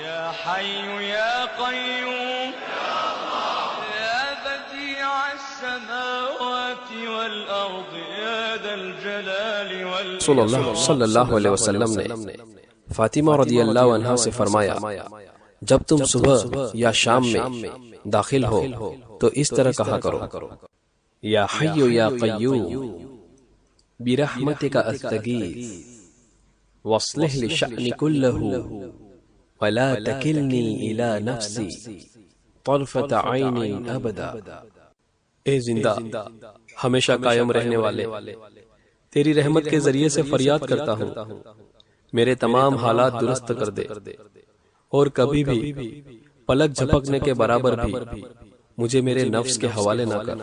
يا حي يا قيوم يا بديع السماوات والأرض يا ذا الجلال والإكرام. رسول اللہ صلی اللہ علیہ وسلم نے فاطمہ رضی اللہ عنہا سے فرمایا جب تم صبح یا شام میں داخل ہو تو اس طرح کہا کرو یا حی یا قیوم برحمتک استغیث واصلح لی شأنی کلہ ولا تکلنی الی نفسی طرفت عین ابدا. اے زندہ ہمیشہ قائم رہنے والے، تیری رحمت کے ذریعے سے فریاد کرتا ہوں میرے تمام حالات درست کر دے اور کبھی بھی پلک جھپکنے کے برابر بھی مجھے میرے نفس کے حوالے نہ کر.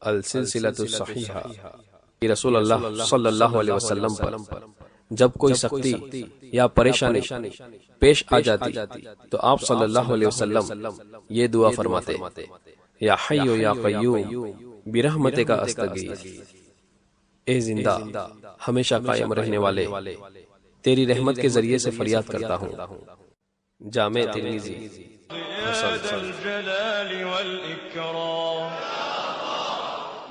السلسلۃ الصحیحہ. رسول اللہ صلی اللہ علیہ وسلم پر جب کوئی سختی یا پریشانی پیش آ جاتی تو آپ صلی اللہ علیہ وسلم یہ دعا فرماتے یا حی یا قیوم برحمتک استغیث. اے زندہ ہمیشہ قائم رہنے والے، تیری رحمت کے ذریعے سے فریاد کرتا ہوں. جامع ترمذی. يا ذا الجلال والإكرام.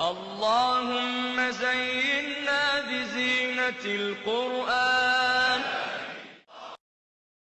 اللهم زينا بزينة القرآن